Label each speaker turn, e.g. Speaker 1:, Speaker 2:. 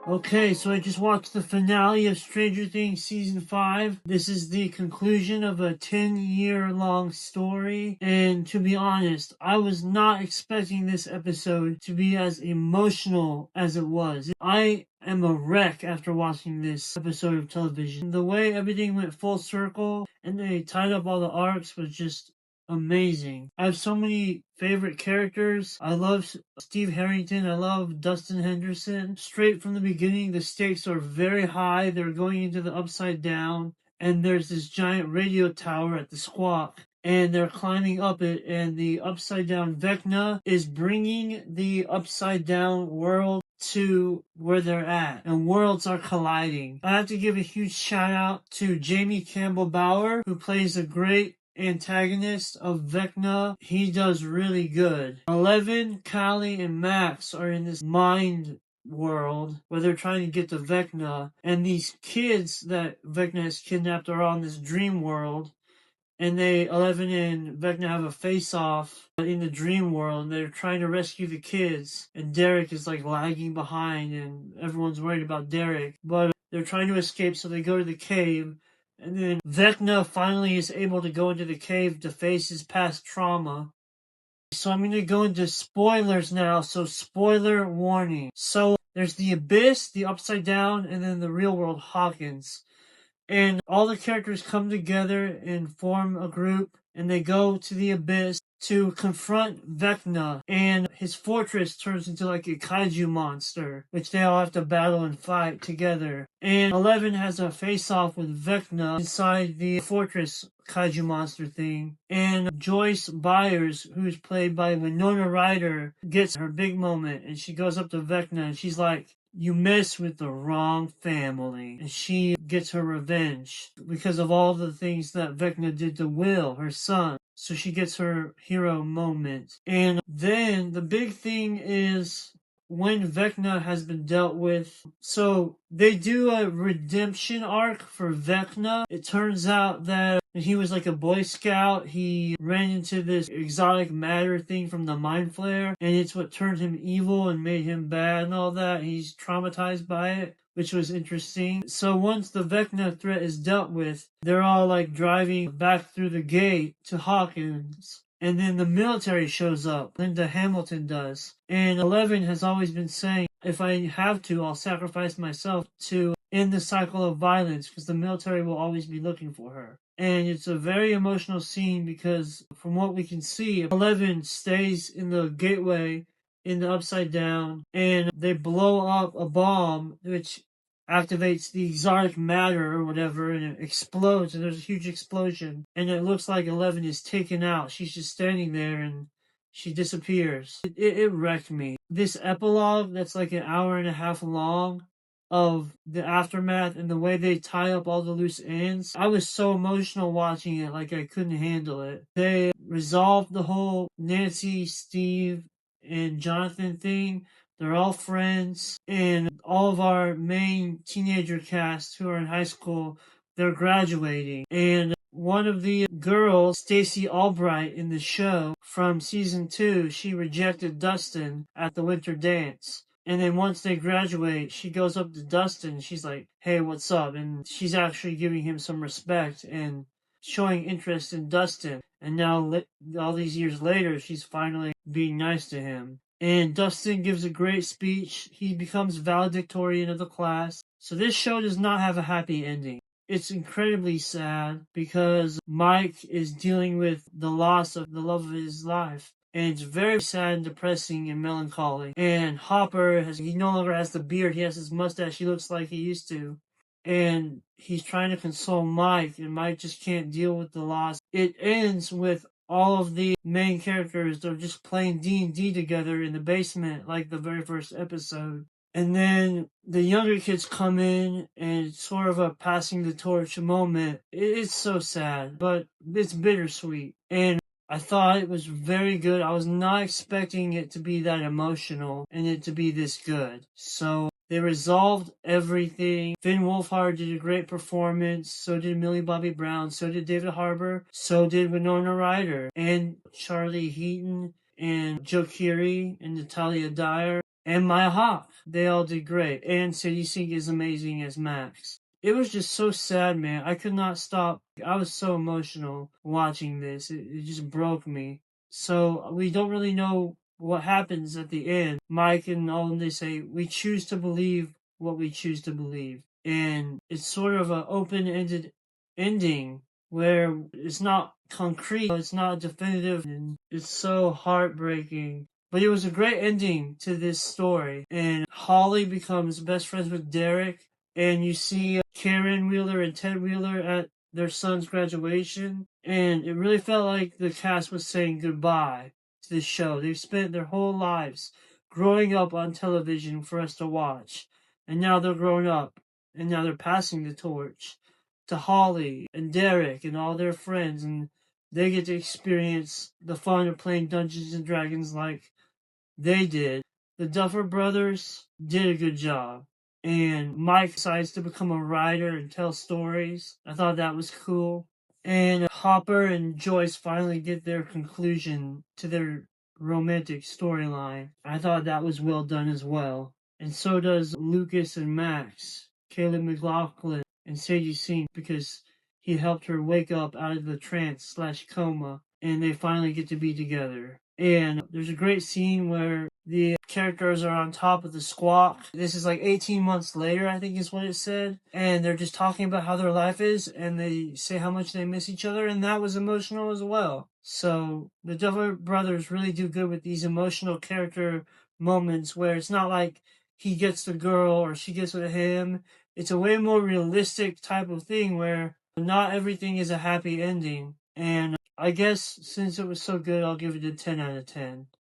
Speaker 1: Okay, so I just watched the finale of Stranger Things Season 5. This is the conclusion of a 10-year-long story, and to be honest, I was not expecting this episode to be as emotional as it was. I am a wreck after watching this episode of television. The way everything went full circle and they tied up all the arcs was just amazing. I have so many favorite characters. I love Steve Harrington. I love Dustin Henderson. Straight from the beginning, the stakes are very high. They're going into the Upside Down, and there's this giant radio tower at the Squawk, and they're climbing up it, and the Upside Down Vecna is bringing the Upside Down world to where they're at, and worlds are colliding. I have to give a huge shout out to Jamie Campbell Bower, who plays a great antagonist of Vecna. He does really good. 11, Callie, and Max are in this mind world where they're trying to get to Vecna, and these kids that Vecna has kidnapped are on this dream world, and 11 and Vecna have a face-off in the dream world, and they're trying to rescue the kids, and Derek is like lagging behind, and everyone's worried about Derek, but they're trying to escape, so they go to the cave, and then Vecna finally is able to go into the cave to face his past trauma. So I'm going to go into spoilers now, so spoiler warning. So there's the Abyss, the Upside Down, and then the real world Hawkins. And all the characters come together and form a group, and they go to the Abyss to confront Vecna, and his fortress turns into like a kaiju monster, which they all have to battle and fight together. And 11 has a face-off with Vecna inside the fortress kaiju monster thing. And Joyce Byers, who's played by Winona Ryder, gets her big moment, and she goes up to Vecna, and she's like, "You mess with the wrong family." And she gets her revenge because of all the things that Vecna did to Will, her son. So she gets her hero moment. And then the big thing is when Vecna has been dealt with. So they do a redemption arc for Vecna. It turns out that he was like a Boy Scout. He ran into this exotic matter thing from the Mind Flayer, and it's what turned him evil and made him bad and all that. He's traumatized by it, which was interesting. So once the Vecna threat is dealt with, they're all like driving back through the gate to Hawkins. And then the military shows up. Linda Hamilton does. And 11 has always been saying, if I have to, I'll sacrifice myself to end the cycle of violence, because the military will always be looking for her. And it's a very emotional scene because from what we can see, 11 stays in the gateway in the Upside Down, and they blow up a bomb which activates the exotic matter or whatever, and it explodes, and there's a huge explosion, and it looks like 11 is taken out. She's just standing there, and she disappears. It wrecked me. This epilogue that's like an hour and a half long of the aftermath and the way they tie up all the loose ends, I was so emotional watching it, like I couldn't handle it. They resolved the whole Nancy, Steve, and Jonathan thing. They're all friends, and all of our main teenager cast who are in high school, they're graduating. And one of the girls, Stacey Albright in the show from season 2, she rejected Dustin at the winter dance. And then once they graduate, she goes up to Dustin. She's like, "Hey, what's up?" And she's actually giving him some respect and showing interest in Dustin. And now, all these years later, she's finally being nice to him. And Dustin gives a great speech. He becomes valedictorian of the class. So this show does not have a happy ending. It's incredibly sad because Mike is dealing with the loss of the love of his life. And it's very sad and depressing and melancholy. And Hopper, he no longer has the beard. He has his mustache. He looks like he used to. And he's trying to console Mike, and Mike just can't deal with the loss. It ends with all of the main characters, they're just playing D&D together in the basement, like the very first episode. And then the younger kids come in, and it's sort of a passing the torch moment. It's so sad, but it's bittersweet. And I thought it was very good. I was not expecting it to be that emotional and it to be this good. So they resolved everything. Finn Wolfhard did a great performance. So did Millie Bobby Brown. So did David Harbour. So did Winona Ryder. And Charlie Heaton and Joe Keery and Natalia Dyer. and Maya Hawke. They all did great. And Sadie Sink is amazing as Max. It was just so sad, man. I could not stop. I was so emotional watching this. It just broke me. So we don't really know what happens at the end. Mike and all of them, they say, we choose to believe what we choose to believe. And it's sort of an open-ended ending where it's not concrete, it's not definitive, and it's so heartbreaking. But it was a great ending to this story. And Holly becomes best friends with Derek, and you see Karen Wheeler and Ted Wheeler at their son's graduation. And it really felt like the cast was saying goodbye to the show. They've spent their whole lives growing up on television for us to watch. And now they're grown up, and now they're passing the torch to Holly and Derek and all their friends, and they get to experience the fun of playing Dungeons and Dragons like they did. The Duffer Brothers did a good job. And Mike decides to become a writer and tell stories. I thought that was cool. And Hopper and Joyce finally get their conclusion to their romantic storyline. I thought that was well done as well. And so does Lucas and Max, Caleb McLaughlin, and Sadie Sink, because he helped her wake up out of the trance/coma, and they finally get to be together. And there's a great scene where the characters are on top of the squawk. This is like 18 months later, I think is what it said. And they're just talking about how their life is, and they say how much they miss each other, and that was emotional as well. So the Duffer Brothers really do good with these emotional character moments where it's not like he gets the girl or she gets with him. It's a way more realistic type of thing where not everything is a happy ending. And I guess since it was so good, I'll give it a 10 out of 10.